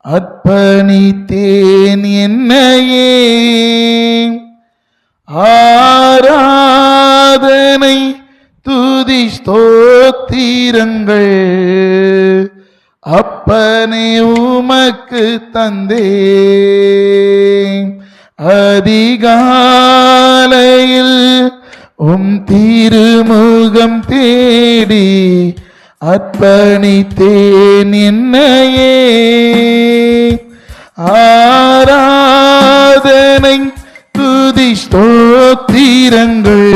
அர்ப்பணித்தேன் என்னையே. ஆராதனை துதி ஸ்தோத்திரங்கள் அப்பனே உமக்கு தந்தேன். அதிகாலையில் திருமுகம் தேடி அர்ப்பணித்தேன் என்னையே. ஆராதனை துதி ஸ்தோத்திரங்கள்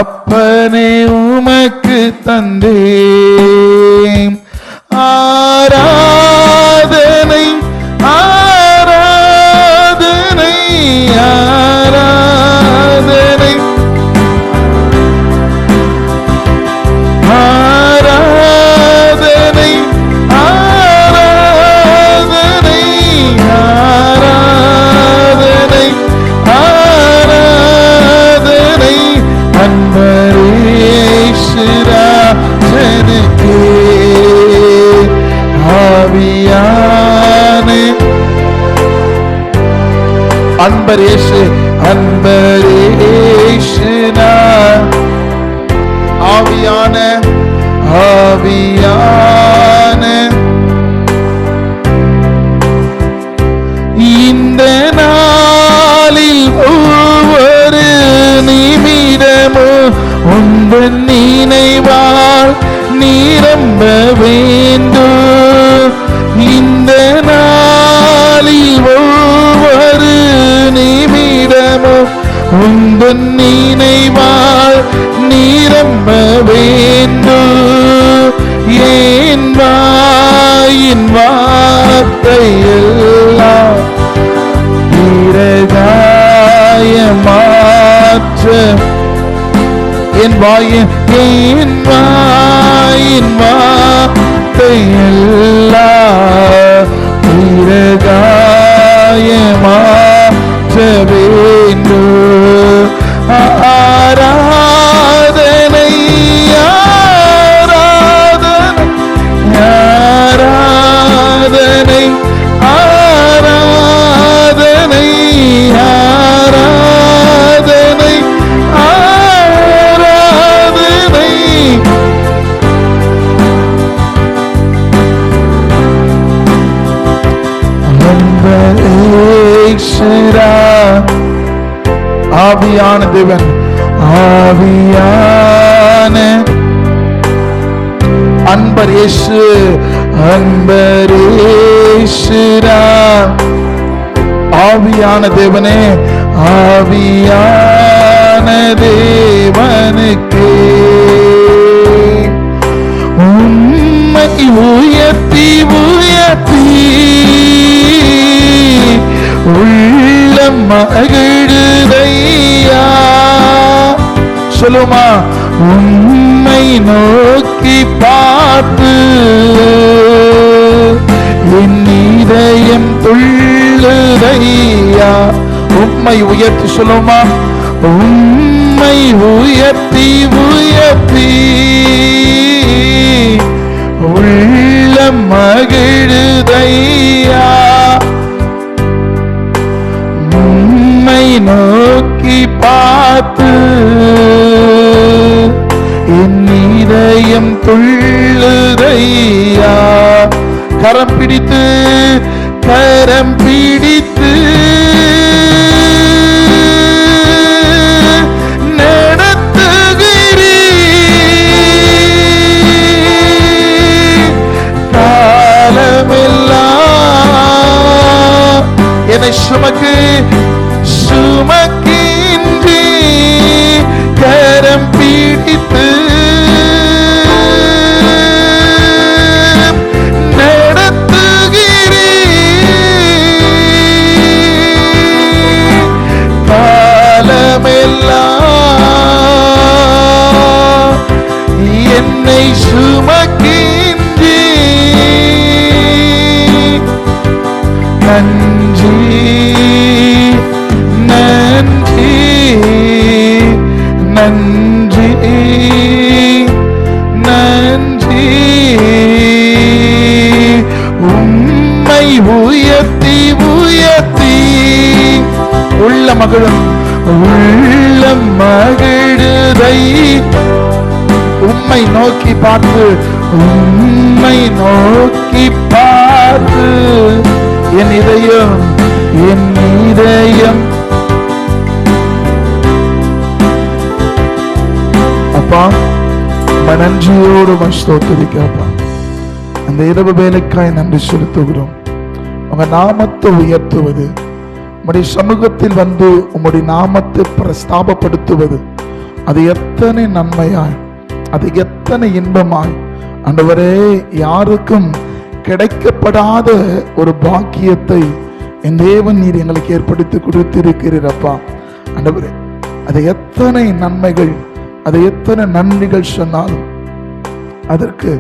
அப்பனே உமக்கு தந்தேன். ஆராதனை ஆராதனை ஆராதனை ஆராதனை ஆராதனை ஆராதனை ஆராதனை அன்பரேசுராஜனுக்கே. ஆவியானே அன்பரேசு அன்பரேசுனா ஆவியான ஆவியான இந்த நாளில் ஒவ்வொரு நிமிடமும் உந்தன் நினைவால் நிரம்ப வேண்டும். இந்த நாளில் ஒவ்வொரு நிமிடமும் உந்தன் நினைவால் நிரம்ப வேண்டும். என் வாயின் வார்த்தையெல்லாம் இரகாய மாற்ற என் வாயின் வார்த்தையெல்லாம் இரகாய மாற்ற வேண்டும். ஆராதனை ஆராதனை ஆராதனை ஆராதனை ஆராதனை ஆராதனை அன்பரேசுரா ஆவியான தேவன் ஆவியான அன்பரேசு அன்பரேசுரா ஆவியான தேவனே ஆவியான தேவனுக்கே. உம்மை உயர்த்தி உயர்த்தி உள்ளம் மகிழுதையா. சொல்லுமா உம்மை நோக்கி பார்த்து என் இதயம் துள்ளுதையா. உம்மை உயர்த்தி சொல்லுமா உம்மை உயர்த்தி உயர்த்தி உள்ளம் மகிழுதையா. உம்மை நோக்கி பார்த்து என் இதயம் துள்ளுதையா. கரம் பிடித்து கரம் பிடித்து காலமெல்லாம் என்னை சுமக்கின்றி கரம் பிடித்து என்னை சுமக்கின்றி. நன்றி நன்றி நன்றி நன்றி. மகிழும் உள்ளம் மகிழுதை உம்மை நோக்கி பார்த்து, உம்மை நோக்கி பார்த்து என் இதயம் அப்பா நன்றியோடு ஸ்தோத்திரிக்கிறப்பா. அந்த இரவு வேலைக்காய் நன்றி செலுத்துகிறோம். உங்க நாமத்தை உயர்த்துவது, உம்முடைய சமூகத்தில் வந்து உம்முடைய நாமத்தை பிரஸ்தாபப்படுத்துவது, அது எத்தனை நன்மையாய், அது எத்தனை இன்பமாய் ஆண்டவரே, யாருக்கும் கிடைக்கப்படாத ஒரு பாக்கியத்தை என் தேவன் நீர் எங்களுக்கு ஏற்படுத்தி கொடுத்திருக்கிறீரப்பா. ஆண்டவரே, அது எத்தனை நன்மைகள், அது எத்தனை நன்றிகள் சொன்னாலும் அதற்கு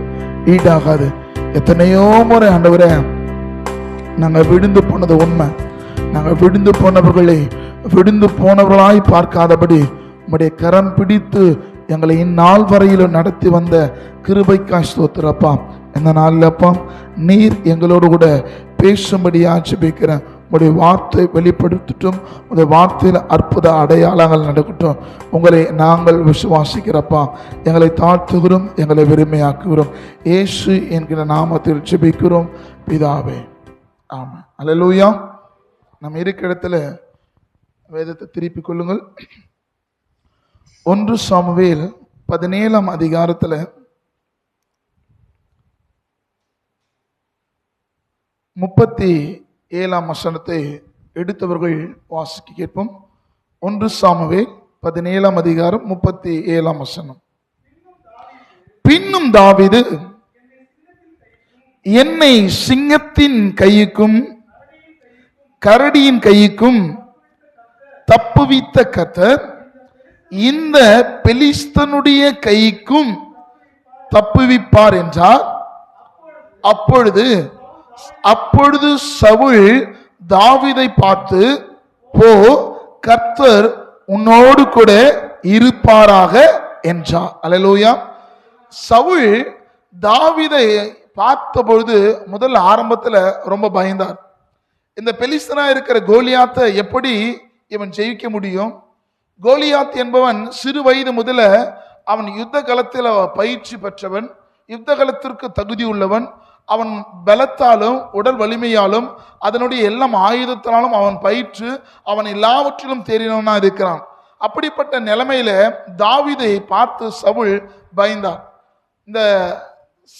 ஈடாகாது. எத்தனையோ முறை ஆண்டவரே நாங்கள் விழுந்து போனது உண்மை. நாங்கள் விழுந்து போனவர்களாய் பார்க்காதபடி உம்முடைய கரம் பிடித்து எங்களை இந்நாள் வரையிலும் நடத்தி வந்த கிருபைக்காய் ஸ்தோத்திரப்பா. இந்த நாளில் அப்பா நீர் எங்களோடு கூட பேசும்படியா ஜெபிக்கிறேன். உங்களுடைய வார்த்தை வெளிப்படுத்தட்டும், உங்களுடைய வார்த்தையில் அற்புத அடையாளங்கள் நடக்கட்டும். உங்களை நாங்கள் விசுவாசிக்கிறப்பா. எங்களை தாழ்த்துகிறோம், எங்களை வெறுமையாக்குகிறோம். இயேசு என்கிற நாமத்தில் ஜெபிக்கிறோம் பிதாவே, ஆமென். அல்லேலூயா. நம்ம இருக்கிற இடத்துல வேதத்தை திருப்பிக் கொள்ளுங்கள். 1 சாமுவேல் 17 அதிகாரத்துல 37 வசனத்தை எடுத்தவர்கள் வாசிக்க கேட்போம். 1 சாமுவேல் 17 அதிகாரம் 37 வசனம். பின்னும் தாவீது, என்னை சிங்கத்தின் கையுக்கும் கரடியின் கையுக்கும் தப்புவித்த கர்த்தர் இந்த பெலிஸ்தனுடைய கைக்கும் தப்புவிப்பார் என்றார். அப்பொழுது சவுல் தாவீதை பார்த்து, போ, கர்த்தர் உன்னோடு கூட இருப்பாராக என்றார். அல்லேலூயா. சவுல் தாவீதை பார்த்த பொழுது முதல்ல ஆரம்பத்துல ரொம்ப பயந்தார். இந்த பெலிஸ்தனா இருக்கிற கோலியாத்தை எப்படி இவன் ஜெயிக்க முடியும்? கோலியாத் என்பவன் சிறு வயது முதல அவன் யுத்த களத்தில் பயிற்சி பெற்றவன், யுத்த களத்திற்கு தகுதி உள்ளவன். அவன் பலத்தாலும் உடல் வலிமையாலும் அதனுடைய எல்லாம் ஆயுதத்தினாலும் அவன் பயிற்று அவன் எல்லாவற்றிலும் தேறினவனா இருக்கிறான். அப்படிப்பட்ட நிலைமையில தாவீதை பார்த்து சவுல் பயந்தான். இந்த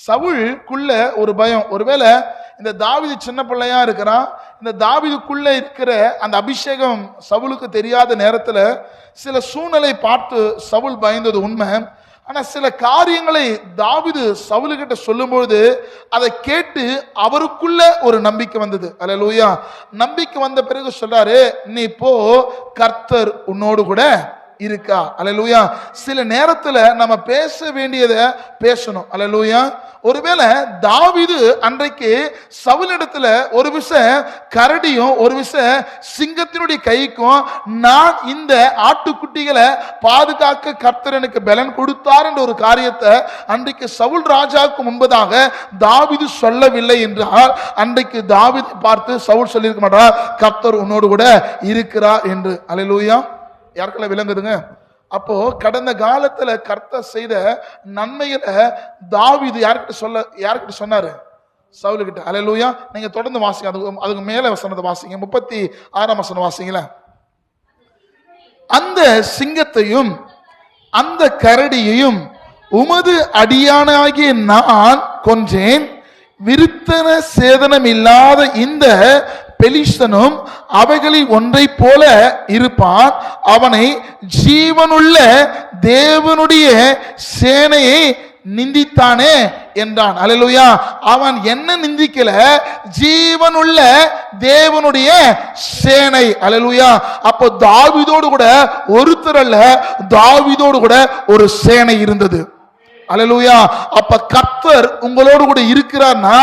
சவுலுக்குள்ள ஒரு பயம், ஒருவேளை இந்த தாவீது சின்ன பிள்ளையா இருக்கிறான், இந்த தாவீதுக்குள்ள இருக்கிற அந்த அபிஷேகம் சவுலுக்கு தெரியாத நேரத்துல சில சூழ்நிலை பார்த்து சவுல் பயந்தது உண்மை. ஆனா சில காரியங்களை தாவீது சவுலுகிட்ட சொல்லும்போது அதை கேட்டு அவருக்குள்ள ஒரு நம்பிக்கை வந்தது. அல்லேலூயா. நம்பிக்கை வந்த பிறகு சொல்றாரு, நீ போ, கர்த்தர் உன்னோடு கூட இருக்கா. அல்லேலூயா. சில நேரத்துல நம்ம பேச வேண்டியதை பேசணும். அல்லேலூயா. ஒருவேளை தாவீது அன்றைக்கு சவுலிடத்துல ஒரு விஷயம் கரடியும் ஒரு விஷயம் சிங்கத்தினுடைய கைக்கும், நான் இந்த ஆட்டுக்குட்டிகளை பாதுகாக்க கர்த்தர் எனக்கு பலன் கொடுத்தார் என்ற ஒரு காரியத்தை அன்றைக்கு சவுல் ராஜாவுக்கு முன்பதாக தாவீது சொல்லவில்லை என்றால் அன்றைக்கு தாவீதை பார்த்து சவுல் சொல்லியிருக்க மாட்டார், கர்த்தர் உன்னோடு கூட இருக்கிறார் என்று. அல்லேலூயா. யாருக்கெல்லாம் விளங்குதுங்க? அப்போ கடந்த காலத்துல கர்த்தர் செய்த நன்மைகளை தாவீது யார்கிட்ட சொன்னாரு? சவுலுகிட்ட. அல்லேலூயா. நீங்க தொடர்ந்து வாசிங்க, அதுக்கு மேல வசனத்தை வாசிங்க. 36 வசனம் வாசிங்களா. அந்த சிங்கத்தையும் அந்த கரடியையும் உமது அடியானாகிய நான் கொன்றேன், விருத்தன சேதனம் இல்லாத இந்த பெலிஸ்தனும் அவைகளில் ஒன்றை போல இருப்பான், அவனை ஜீவனுள்ள தேவனுடைய சேனையை நிந்தித்தானே என்றான். அல்லேலூயா. அவன் என்ன நிந்திக்கல? ஜீவனுள்ள தேவனுடைய சேனை. அல்லேலூயா. அப்போ தாவீதோடு கூட ஒருத்தர் அல்ல, தாவீதோடு கூட ஒரு சேனை இருந்தது. அல்லேலூயா. அப்ப கர்த்தர் உங்களோடு கூட இருக்கிறார்னா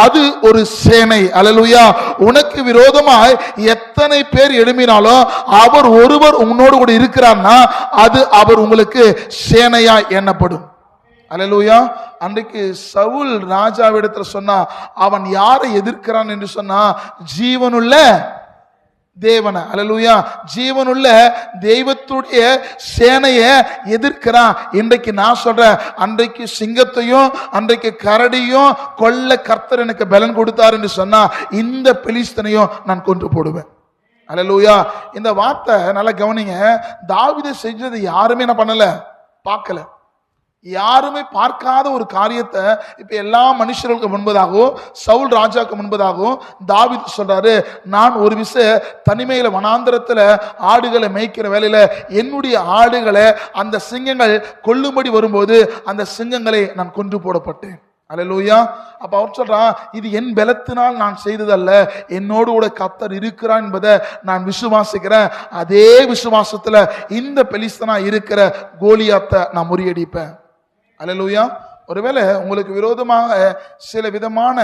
அது ஒரு சேனை. அல்லேலூயா. உனக்கு விரோதமாய் எத்தனை பேர் எழும்பினாலும் அவர் ஒருவர் உன்னோடு கூட இருக்கிறார்னா அது அவர் உங்களுக்கு சேனையா எண்ணப்படும். அல்லேலூயா. அன்றைக்கு சவுல் ராஜாவிடத்துல சொன்னா, அவன் யாரை எதிர்க்கிறான் என்று சொன்னா, ஜீவனுள்ள தேவனை, அல்லேலூயா, ஜீவனுள்ள தெய்வத்துடைய சேனைய எதிர்க்கிறான். இன்றைக்கு நான் சொல்றேன், அன்றைக்கு சிங்கத்தையும் அன்றைக்கு கரடியும் கொல்ல கர்த்தர் எனக்கு பலன் கொடுத்தார் என்று சொன்னா இந்த பெலிஸ்தனையும் நான் கொன்று போடுவேன். அல்லேலூயா. இந்த வார்த்தை நல்லா கவனிங்க. தாவீது செஞ்சது யாருமே என்ன பண்ணல, பார்க்கல. யாருமே பார்க்காத ஒரு காரியத்தை இப்ப எல்லா மனுஷர்களுக்கு முன்பதாகவும் சவுல் ராஜாவுக்கு முன்பதாகவும் தாவீது சொல்றாரு, நான் ஒரு தனிமையில வனாந்தரத்துல ஆடுகளை மேய்க்கிற வேலையில என்னுடைய ஆடுகளை அந்த சிங்கங்கள் கொல்லும்படி வரும்போது அந்த சிங்கங்களை நான் கொன்று போடப்பட்டேன். அல்லேலூயா. அப்ப அவர் சொல்றான், இது என் பலத்தினால் நான் செய்ததல்ல, என்னோடு கூட கர்த்தர் இருக்கிறான் என்பதை நான் விசுவாசிக்கிறேன். அதே விசுவாசத்துல இந்த பெலிஸ்தனா இருக்கிற கோலியாத்தை நான் முறியடிப்பேன். அல்லேலூயா. ஒருவேளை உங்களுக்கு விரோதமாக சில விதமான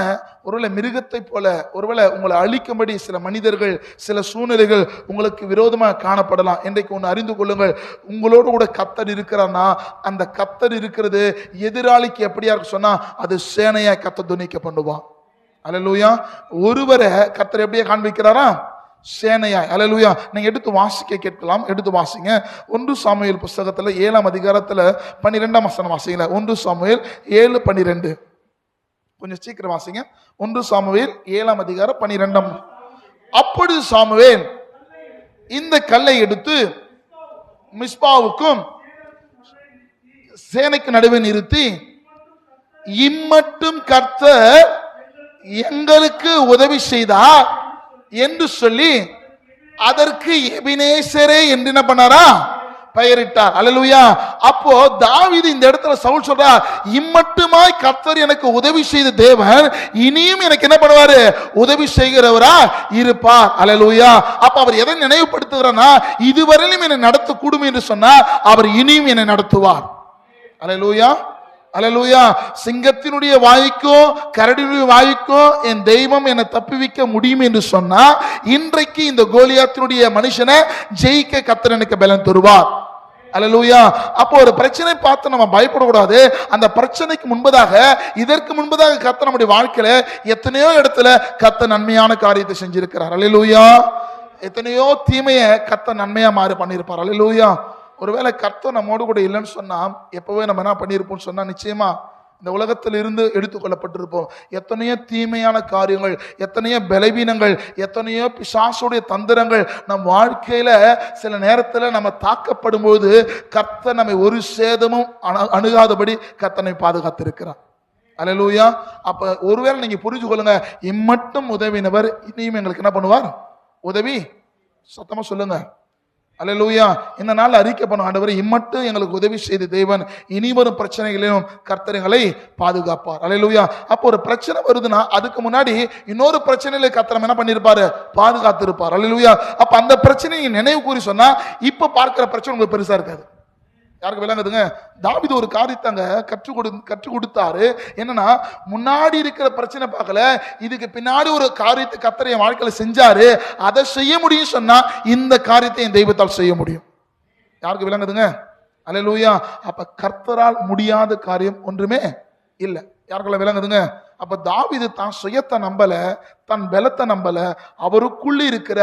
ஒருவேளை மிருகத்தை போல ஒருவேளை உங்களை அழிக்கும்படி சில மனிதர்கள் சில சூழ்நிலைகள் உங்களுக்கு விரோதமாக காணப்படலாம். இன்றைக்கு ஒன்று அறிந்து கொள்ளுங்கள், உங்களோடு கூட கர்த்தர் இருக்கிறான்னா அந்த கர்த்தர் இருக்கிறது எதிராளிக்கு எப்படியா இருக்கு சொன்னா அது சேனையா கர்த்தர் துணிக்க பண்ணுவான். அல்லேலூயா. ஒருவரை கர்த்தர் எப்படியா காண்பிக்கிறாரா, சேனையாய். அல்லேலூயா. நீங்க எடுத்து வாசிக்க கேட்கலாம், எடுத்து வாசிங்க. 1 சாமுவேல் புஸ்தகத்துல 7ஆம் அதிகாரத்துல 12ஆம் வசனம் வாசிங்க. 1 சாமுவேல் 7:12. கொஞ்சம் சீக்கிரம் வாசிங்க. 1 சாமுவேல் 7ஆம் அதிகாரம் 12. அப்பொழுது சாமுவேல் இந்த கல்லை எடுத்து மிஸ்பாவுக்கும் சேனைக்கு நடுவே நிறுத்தி, இம்மட்டும் கர்த்தர் எங்களுக்கு உதவி செய்தார் என்று சொல்லி அதற்கு எபினேசரே என்று என்ன பண்ணாரா, பெயரிட்டார். அல்லேலூயா. அப்போ தாவீது இந்த இடத்துல சவுல் சொல்றார், இம்மட்டுமாய் கர்த்தர் எனக்கு உதவி செய்த தேவன் இனியும் எனக்கு என்ன பண்ணுவாரு, உதவி செய்கிறவரா இருப்பார். அல்லேலூயா. அப்ப அவர் எதை நினைவுபடுத்துகிறார்னா, இதுவரையிலும் என்னை நடத்த கூடும் என்று சொன்னார், அவர் இனியும் என்னை நடத்துவார். அல்லேலூயா. அல்லேலூயா. சிங்கத்தினுடைய வாய்க்கும் கரடியுடைய வாய்க்கும் என் தெய்வம் என்னை தப்புவிக்க முடியும் என்று சொன்னா இன்றைக்கு இந்த கோலியாத்தினுடைய மனுஷனை ஜெயிக்க கர்த்தர் எனக்கு பலன் தருவார். அல்லேலூயா. அப்போ ஒரு பிரச்சனை பார்த்து நம்ம பயப்படக்கூடாது. அந்த பிரச்சனைக்கு முன்பதாக இதற்கு முன்பதாக கர்த்தர் நம்முடைய வாழ்க்கையில எத்தனையோ இடத்துல கர்த்தர் நன்மையான காரியத்தை செஞ்சிருக்கிறார். அல்லேலூயா. எத்தனையோ தீமையை கர்த்தர் நன்மையா மாறி பண்ணியிருப்பார். அல்லேலூயா. ஒருவேளை கர்த்தர் நம்மோடு கூட இல்லைன்னு சொன்னா எப்பவே நம்ம என்ன பண்ணியிருப்போம் சொன்னா நிச்சயமா இந்த உலகத்தில் இருந்து எடுத்துக்கொள்ளப்பட்டிருப்போம். எத்தனையோ தீமையான காரியங்கள், எத்தனையோ பலவீனங்கள், எத்தனையோ பிசாசுடைய தந்திரங்கள் நம் வாழ்க்கையில சில நேரத்தில் நம்ம தாக்கப்படும் போது கர்த்தர் நம்மை ஒரு சேதமும் அணுகாதபடி கர்த்தனை பாதுகாத்திருக்கிறார். அல்லேலூயா. அப்ப ஒருவேளை நீங்க புரிஞ்சு கொள்ளுங்க, இம்மட்டும் உதவினவர் இனியும் எங்களுக்கு என்ன பண்ணுவார், உதவி. சத்தமா சொல்லுங்க. அல்லேலூயா. இந்த நாள் அறிக்கை பண்ணும், ஆண்டவரே இம்மட்டும் எங்களுக்கு உதவி செய்த தேவன் இனி வரும் பிரச்சனைகளிலும் கர்த்தர் எங்களை பாதுகாப்பார். அல்லேலூயா. அப்போ ஒரு பிரச்சனை வருதுன்னா அதுக்கு முன்னாடி இன்னொரு பிரச்சனையில கர்த்தர் என்ன பண்ணிருப்பாரு, பாதுகாத்திருப்பார். அல்லேலூயா. அப்ப அந்த பிரச்சனையை நினைவு கூறி சொன்னா இப்ப பார்க்கிற பிரச்சனை உங்களுக்கு பெருசா இருக்காது. யாருக்கு விளங்குதுங்க? தாவீது ஒரு காரியத்தை அங்க கற்றுக் கொடுத்தாரு. என்னன்னா, முன்னாடி இருக்கிற பிரச்சனை பார்க்கல, இதுக்கு பின்னாடி ஒரு காரியத்தை கர்த்தர் என் வாழ்க்கையில செஞ்சாரு, அதை செய்ய முடியும் சொன்னா இந்த காரியத்தை என் தெய்வத்தால் செய்ய முடியும். யாருக்கு விளங்குதுங்க? அல்லேலூயா. அப்ப கர்த்தரால் முடியாத காரியம் ஒன்றுமே இல்லை. யாருக்குள்ள விளங்குதுங்க? அப்ப தாவீது தான் சுயத்தை நம்பல, தன் பலத்தை நம்பல, அவருக்குள்ள இருக்கிற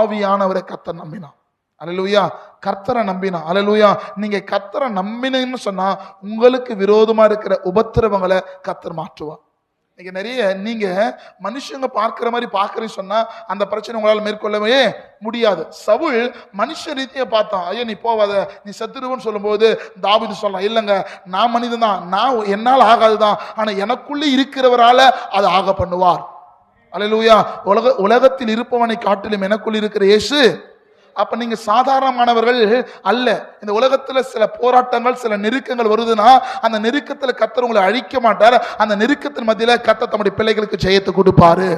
ஆவியானவரை கர்த்தர் நம்பினான். அல்லேலூயா. கர்த்தரை நம்பினா. அல்லேலூயா. நீங்க கர்த்தரை நம்பினீங்கன்னு சொன்னா உங்களுக்கு விரோதமா இருக்கிற உபத்திரவங்களை கர்த்தர் மாற்றுவார். நீங்க நிறைய நீங்க மனுஷங்க பார்க்கிற மாதிரி பார்க்கறேன்னு சொன்னா அந்த பிரச்சனை உங்களால் மேற்கொள்ளவே முடியாது. சவுல் மனுஷ ரீதியை பார்த்தான், ஐயோ நீ போவாத, நீ செத்துருவன்னு சொல்லும் போது தாவீது சொல்லலாம், இல்லைங்க நான் மனிதன் தான், நான் என்னால் ஆகாதுதான், ஆனா எனக்குள்ள இருக்கிறவரால அதை ஆக பண்ணுவார். அல்லேலூயா. உலகத்தில் இருப்பவனை காட்டிலும் எனக்குள்ள இருக்கிற இயேசு. அப்ப நீங்க சாதாரணமானவர்கள் அல்ல. இந்த உலகத்துல சில போராட்டங்கள் சில நெருக்கங்கள் வருதுன்னா அந்த நெருக்கத்துல கர்த்தர் உங்களை அழிக்க மாட்டார். அந்த நெருக்கத்தின் மத்தியில கர்த்தர் தம்முடைய பிள்ளைகளுக்கு ஜெயத்தை கொடுப்பாரு.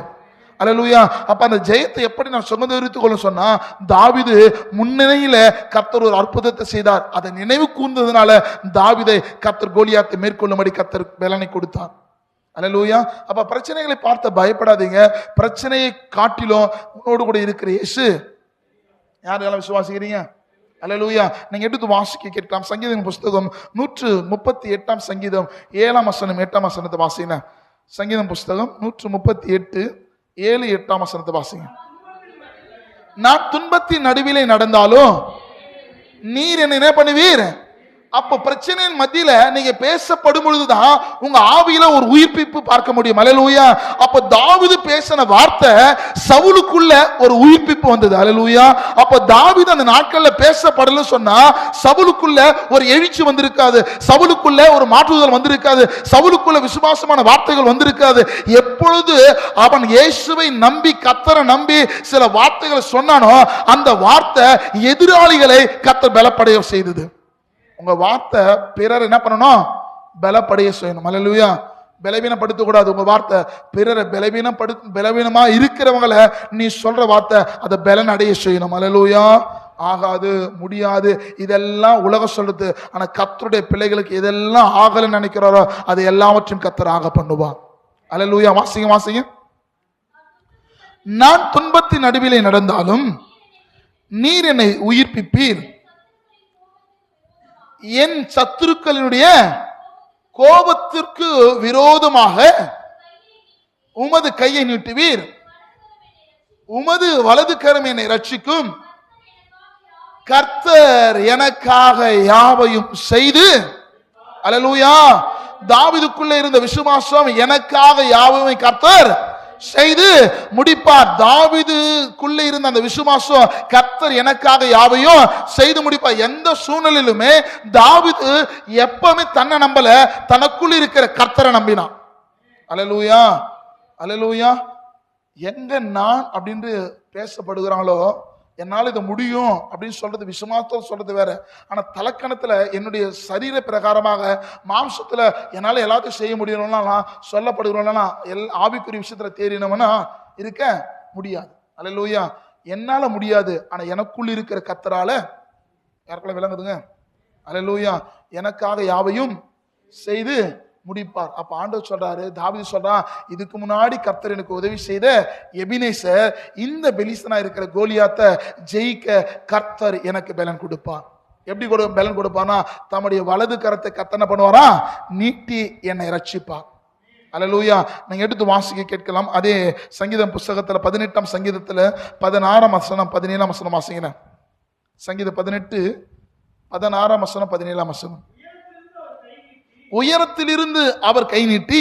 அல்லேலூயா. அப்ப அந்த ஜெயத்தை எப்படி நான் சுமந்தரித்துக் கொள்ள சொன்னா, தாவீது முன்னிலையில கர்த்தர் ஒரு அற்புதத்தை செய்தார். அதை நினைவு கூர்ந்ததுனால தாவீதை கர்த்தர் கோலியாத்தை மேற்கொள்ளும்படி கர்த்தர் பலனை கொடுத்தார். அல்லேலூயா. அப்ப பிரச்சனைகளை பார்த்து பயப்படாதீங்க. பிரச்சனையை காட்டிலும் உன்னோடு கூட இருக்கிற இயேசு. யாரெல்லாம் விசுவாசிக்கிறீங்க? அல்லேலூயா. நீங்க எடுத்து வாசிக்க கேட்கலாம். சங்கீதம் புஸ்தகம் 138 சங்கீதம் 7 வசனம் 8 வசனத்தை வாசிங்க. சங்கீதம் புஸ்தகம் 138 7 8 வசனத்தை வாசிங்க. நான் துன்பத்தின் நடுவிலே நடந்தாலும் நீர் என்ன பண்ணுவீர். அப்ப பிரச்சனையின் மத்தியில நீங்க பேசப்படும் பொழுதுதான் உங்க ஆவியில ஒரு உயிர்ப்பிப்பு பார்க்க முடியும். அல்லேலூயா. அப்ப தாவீது பேசின வார்த்தை சவுலுக்குள்ள ஒரு உயிர்ப்பிப்பு வந்தது. அல்லேலூயா. அப்ப தாவீது அந்த நாட்கள்ல பேசப்படல சொன்னா சவுலுக்குள்ள ஒரு எழுச்சி வந்திருக்காது, சவுலுக்குள்ள ஒரு மாற்றுதல் வந்திருக்காது, சவுலுக்குள்ள விசுவாசமான வார்த்தைகள் வந்திருக்காது. எப்பொழுது அவன் இயேசுவை நம்பி கர்த்தரை நம்பி சில வார்த்தைகளை சொன்னானோ அந்த வார்த்தை எதிராளிகளை கர்த்தர் பலப்படைய செய்தது. உங்க வார்த்தை பிறர் என்ன பண்ணணும், பலப்படைய செய்யணும். அல்லேலூயா. பலவீனப்படுத்த கூடாது. உங்க வார்த்தை பிறரை பலவீனமா இருக்கிறவங்களை நீ சொல்ற வார்த்தை அதை பலன் அடைய செய்யணும். அல்லேலூயா. ஆகாது, முடியாது, இதெல்லாம் உலகம் சொல்லுது. ஆனா கர்த்தருடைய பிள்ளைகளுக்கு எதெல்லாம் ஆகலன்னு நினைக்கிறாரோ அது எல்லாவற்றையும் கர்த்தர் ஆக பண்ணுவா. அல்லேலூயா. வாசிங்க. நான் துன்பத்தின் நடுவிலே நடந்தாலும் நீர் என்னை உயிர்ப்பிப்பீர், என் சத்துருக்களினுடைய கோபத்திற்கு விரோதமாக உமது கையை நீட்டுவீர், உமது வலது கரம் என்னை ரட்சிக்கும், கர்த்தர் எனக்காக யாவையும் செய்து. அல்லேலூயா. தாவீதுக்குள்ள இருந்த விசுவாசம், எனக்காக யாவையும் கர்த்தர் செய்து முடிப்பார். தாவீதுக்குள்ள இருந்த அந்த விசுவாசம், கர்த்தர் எனக்காக யாவையும் செய்து முடிப்பார். எந்த சூழ்நிலையிலுமே தாவீது எப்பவுமே தன்னை நம்பல, தனக்குள்ள இருக்கிற கர்த்தரை நம்பினான். அல்லேலூயா. அல்லேலூயா. எங்க நான் அப்படின்னு பேசப்படுகிறாங்களோ என்னால் இது முடியும் அப்படின்னு சொல்றது விசுவாசத்தோட சொல்றது வேற. ஆனா தலக்கணத்துல என்னுடைய சரீர பிரகாரமாக மாம்சத்துல என்னால எல்லாத்தையும் செய்ய முடியணும்னா சொல்லப்படுகிறோம்னா ஆவிக்குரிய விஷயத்துல தேறினவனா இருக்க முடியாது. அல்லேலூயா. என்னால முடியாது, ஆனா எனக்குள்ள இருக்கிற கர்த்தரால யாருக்குள்ள விளங்குதுங்க. அல்லேலூயா. எனக்காக யாவையும் செய்து முடிப்பார். அப்ப ஆண்டவர் சொல்றாரு, தாவீது சொல்றான், இதுக்கு முன்னாடி கர்த்தர் எனக்கு உதவி செய்த எபினேசர் இந்த பெலிஸ்தனா இருக்கிற கோலியாத்தை ஜெயிக்க கர்த்தர் எனக்கு பலன் கொடுப்பார். எப்படி பலன் கொடுப்பானா, தம்முடைய வலது கரத்தை கர்த்தர் என்ன பண்ணுவாரா, நீட்டி என்னை ரட்சிப்பார். அல்லேலூயா. நீங்க எடுத்து வாசிக்க கேட்கலாம். அதே சங்கீதம் புஸ்தகத்துல 18ஆம் சங்கீதத்துல 16ஆம் வசனம் 17ஆம் வசனம் வாசிக்கிறேன். சங்கீதம் 18 16ஆம் வசனம் 17ஆம் வசனம். உயரத்திலிருந்து அவர் கை நீட்டி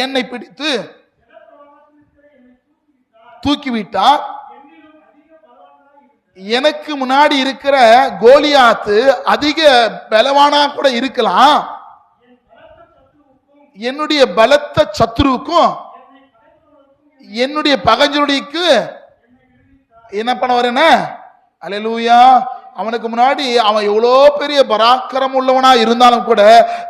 என்னை பிடித்து தூக்கிவிட்டார். எனக்கு முன்னாடி இருக்கிற கோலியாத்து அதிக பலவானா கூட இருக்கலாம், என்னுடைய பலத்த சத்துருவுக்கும் என்னுடைய பகைஞனுடையக்கு என்ன பண்ணுவார் என்ன. அல்லேலூயா. அவனுக்கு முன்னாடி அவன் எவ்வளோ பெரிய பராக்கிரம் உள்ளவனா இருந்தாலும் கூட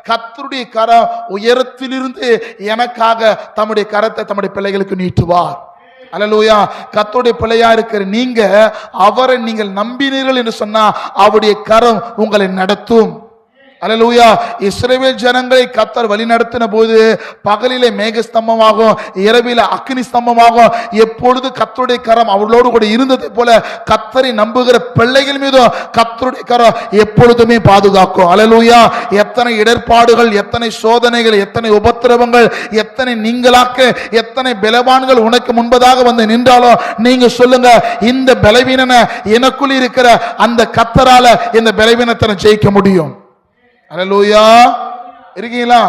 கர்த்தருடைய கரம் உயரத்திலிருந்து எனக்காக தம்முடைய கரத்தை தம்முடைய பிள்ளைகளுக்கு நீட்டுவார். அல்லேலூயா. கர்த்தருடைய பிள்ளையா இருக்கிற நீங்க அவரை நீங்கள் நம்பினீர்கள் என்று சொன்னா அவருடைய கரம் உங்களை நடத்தும். அல்லேலூயா. இஸ்ரவேல் ஜனங்களை கர்த்தர் வழி நடத்தின போது பகலிலே மேகஸ்தம்பமாகும், இரவில அக்னி ஸ்தம்பமாகும். எப்பொழுது கர்த்தருடைய கரம் அவர்களோடு கூட இருந்ததை போல கர்த்தரை நம்புகிற பிள்ளைகள் மீதும் கர்த்தருடைய கரம் எப்பொழுதுமே பாதுகாக்கும். அல்லேலூயா. எத்தனை இடர்பாடுகள், எத்தனை சோதனைகள், எத்தனை உபத்திரவங்கள், எத்தனை நீங்களாக்க எத்தனை பலவான்கள் உனக்கு முன்பதாக வந்து நின்றாலும் நீங்க சொல்லுங்க, இந்த பலவீனனை எனக்குள் இருக்கிற அந்த கர்த்தரால இந்த பலவீனத்தை ஜெயிக்க முடியும். அல்லேலூயா. இருக்கீங்களா?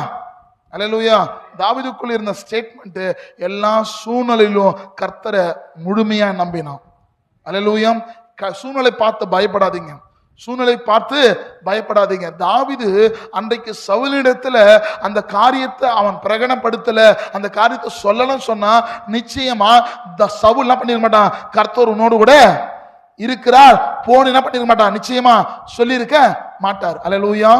அல்லேலூயா. தாவீதுக்குள்ள இருந்த ஸ்டேட்மெண்ட், எல்லா சூழ்நிலையிலும் கர்த்தரை முழுமையா நம்பினான். அல்லேலூயா. சூழ்நிலை பார்த்து பயப்படாதீங்க, சூழ்நிலை பார்த்து பயப்படாதீங்க. தாவீது அன்றைக்கு சவுலிடத்துல அந்த காரியத்தை அவன் பிரகடனப்படுத்தல, அந்த காரியத்தை சொல்லலாம் சொன்னா நிச்சயமா சவுல் என்ன பண்ணிருக்க மாட்டான், கர்த்தர் உன்னோடு கூட இருக்கிறார் போன் என்ன பண்ணிருக்க மாட்டான், நிச்சயமா சொல்லி இருக்க மாட்டார். அல்லேலூயா.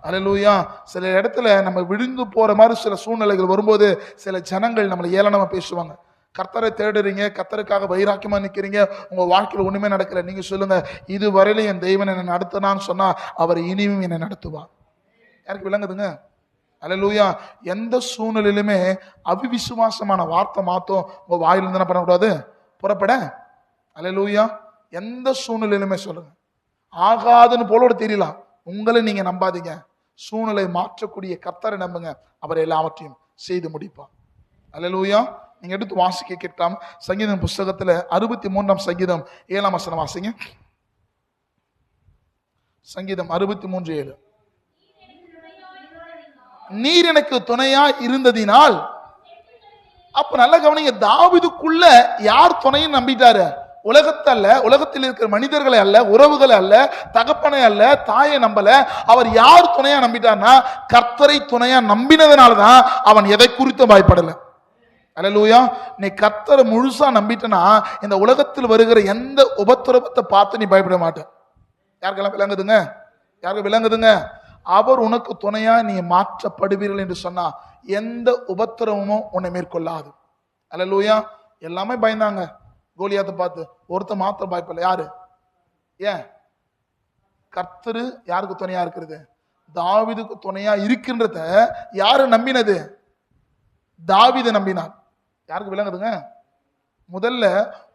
அல்லேலூயா. சில இடத்துல நம்ம விழுந்து போற மாதிரி சில சூழ்நிலைகள் வரும்போது சில ஜனங்கள் நம்மளை ஏளனமா பேசுவாங்க. கர்த்தரை தேடுறீங்க, கர்த்தருக்காக வைராக்கியமா நிக்கிறீங்க, உங்க வாழ்க்கையில் ஒண்ணுமே நடக்கல. நீங்க சொல்லுங்க, இதுவரையிலும் என் தெய்வன் என்னை நடத்தினான்னு சொன்னா அவர் இனியும் என்னை நடத்துவார். யாருக்கு விளங்குதுங்க? அல்லேலூயா. எந்த சூழ்நிலையிலுமே அவிவிசுவாசமான வார்த்தை மாத்தம் உங்க வாயிலிருந்து என்ன பண்ணக்கூடாது, புறப்பட. அல்லேலூயா. எந்த சூழ்நிலையிலுமே சொல்லுங்க, ஆகாதுன்னு போல தெரியலாம், உங்களை நீங்க நம்பாதீங்க. சூழ்நிலை மாற்றக்கூடிய கர்த்தரை நம்புங்க, அவர் எல்லாவற்றையும் செய்து முடிப்பார். அல்லேலூயா. நீங்க எடுத்து வாசிக்க கேட்கலாம். சங்கீதம் புஸ்தகத்துல 63ஆம் சங்கீதம் 7ஆம் வசனம் வாசிங்க. சங்கீதம் 63:7. நீர் எனக்கு துணையா இருந்ததினால். அப்ப நல்ல கவனிங்க, தாவீதுக்குள்ள யார் துணையும் நம்பிட்டாரு? உலகத்தை அல்ல, உலகத்தில் இருக்கிற மனிதர்களை அல்ல, உறவுகளை அல்ல, தகப்பனை அல்ல, தாயை நம்பல. அவர் யார் துணையா நம்பிட்டார்னா கர்த்தரை துணையா நம்பினதுனாலதான் அவன் எதை குறித்து பயப்படல. அல்லேலூயா. நீ கர்த்தரை முழுசா நம்பிட்டனா இந்த உலகத்தில் வருகிற எந்த உபத்திரவத்தை பார்த்து நீ பயப்பட மாட்ட. யாருக்கெல்லாம் விளங்குதுங்க? யாருக்கு விளங்குதுங்க? அவர் உனக்கு துணையா நீ மாற்றப்படுவீர்கள் என்று சொன்னா எந்த உபத்திரவமும் உன்னை மேற்கொள்ளாது. அல்லேலூயா. எல்லாமே பயந்தாங்க கோலியாத்தை பார்த்து, ஒருத்த மாத்திரம் பயப்படல. யாரு? ஏன்? கர்த்தரு யாருக்கு துணையா இருக்கிறது? தாவீதுக்கு துணையா இருக்கின்றத யாரு நம்பினது? தாவீது நம்பினார். யாருக்கு விளங்குதுங்க? முதல்ல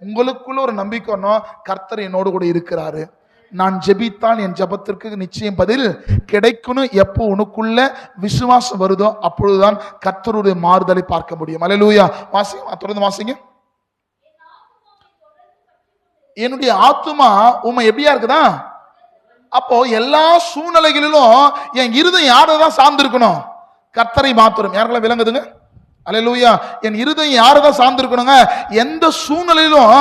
உங்களுக்குள்ள ஒரு நம்பிக்கை வரணும், கர்த்தர் என்னோடு கூட இருக்கிறாரு, நான் ஜெபித்தால் என் ஜெபத்திற்கு நிச்சயம் பதில் கிடைக்கணும். எப்போ உனக்குள்ள விசுவாசம் வருதோ அப்பொழுதுதான் கர்த்தருடைய மாறுதலை பார்க்க முடியும். அல்லேலூயா. வாசிங்க, தொடர்ந்து வாசிங்க. என்னுடைய ஆத்துமா உண்மை எப்படியா இருக்குதா? அப்போ எல்லா சூழ்நிலைகளிலும் என் இருதயம் யாரதான் சார்ந்திருக்கணும்? கர்த்தரை மாத்திரம். யாருக்கெல்லாம் விளங்குதுங்க? அல்லேலூயா. என் இருதயம் யாரதான் சார்ந்திருக்கணுங்க? எந்த சூழ்நிலையிலும்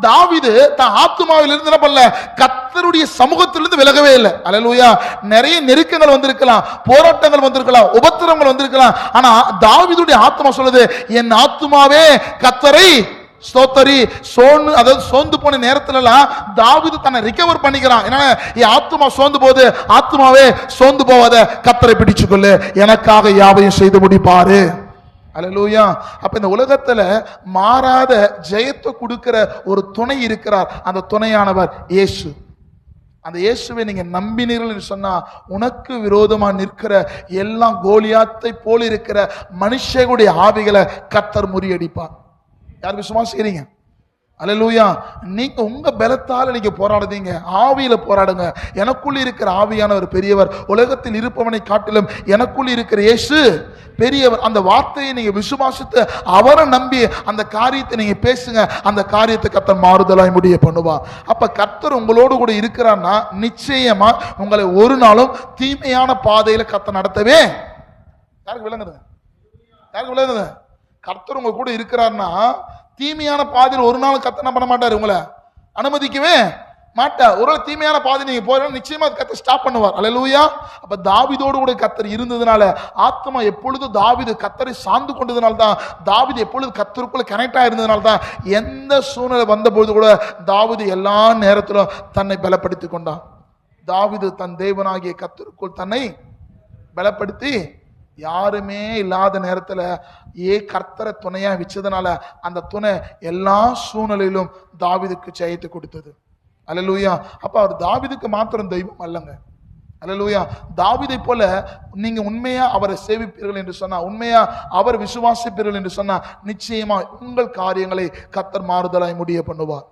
தாவீது தன் ஆத்துமாவில் இருந்து என்ன பண்ணல? கர்த்தருடைய சமூகத்திலிருந்து விலகவே இல்லை. அல்லேலூயா. நிறைய நெருக்கங்கள் வந்திருக்கலாம், போராட்டங்கள் வந்திருக்கலாம், உபத்திரங்கள் வந்திருக்கலாம். ஆனா தாவீதுடைய ஆத்துமா சொல்லுது, என் ஆத்துமாவே கர்த்தரை ஸ்தோத்தரி. சோர்ந்து போன நேரத்துல எல்லாம் தாவீது தன்னை ரிகவர் பண்ணிக்கிறான். என்ன? என் ஆத்துமா சோர்ந்து போகுது, ஆத்துமாவே சோர்ந்து போவாத, கர்த்தரை பிடிச்சுக்கொள்ளு, எனக்காக யாவையும் செய்து முடிப்பாரு. அல்லேலூயா. அப்ப இந்த உலகத்துல மாறாத ஜெயத்தை கொடுக்கிற ஒரு துணை இருக்கிறார். அந்த துணையானவர் இயேசு. அந்த இயேசுவை நீங்க நம்பினீர்கள் என்று சொன்னா உனக்கு விரோதமா நிற்கிற எல்லாம் கோலியாத்தை போல இருக்கிற மனுஷனுடைய ஆவிகளை கர்த்தர் முறியடிப்பார். யார் விசுவாசிக்கிறீங்க? அல்லேலூயா. நீங்க உங்க பலத்தால நீங்க போராடுதீங்க, ஆவியில போராடுங்க. எனக்குள்ள இருக்கிற ஆவியானவர் பெரியவர், உலகத்தில் இருப்பவனை காட்டிலும் எனக்குள்ள இருக்கிற இயேசு பெரியவர். அந்த வார்த்தையை நீங்க விசுவாசித்து அவரை நம்பி அந்த காரியத்தை நீங்க பேசுங்க. அந்த காரியத்தை கர்த்தர் மாறுதலாய் முடிய பண்ணுவா. அப்ப கர்த்தர் உங்களோடு கூட இருக்கிறார்னா நிச்சயமா உங்களை ஒரு நாளும் தீமையான பாதையில கர்த்தர் நடத்தவே. யாருக்கு விளங்குது? யாருக்கு விளங்குது? கர்த்தர் உங்க கூட இருக்கிறார்னா தீமையான பாதையில் ஒரு நாள் கர்த்தர் என்ன பண்ண மாட்டாரு, உங்களை அனுமதிக்கவே மாட்டார். ஒரு தீமையான பாதை நீங்க போற நிச்சயமா கர்த்தர் ஸ்டாப் பண்ணுவார். அல்லேலூயா. அப்ப தாவீதோடு கூட கர்த்தர் இருந்ததுனால ஆத்மா எப்பொழுதும் தாவீது கர்த்தரை சார்ந்து கொண்டதுனால தான், தாவீது எப்பொழுது கர்த்தருக்குள்ள கனெக்ட் ஆயிருந்ததுனால தான் எந்த சூழ்நிலை வந்த பொழுது கூட தாவீது எல்லா நேரத்திலும் தன்னை பலப்படுத்தி கொண்டான். தாவீது தன் தேவனாகிய கர்த்தருக்குள் தன்னை பலப்படுத்தி யாருமே இல்லாத நேரத்துல கர்த்தரை துணையா வச்சதுனால அந்த துணை எல்லா சூழ்நிலையிலும் தாவீதுக்கு ஜெயத்தை கொடுத்தது. அல்லேலூயா. அப்ப அவர் தாவீதுக்கு மாத்திரம் தெய்வம் அல்லங்க. அல்லேலூயா. தாவீதை போல நீங்க உண்மையா அவரை சேவிப்பீர்கள் என்று சொன்னா, உண்மையா அவர் விசுவாசிப்பீர்கள் என்று சொன்னா நிச்சயமா உங்கள் காரியங்களை கர்த்தர் மாறுதலாய் முடிய பண்ணுவார்.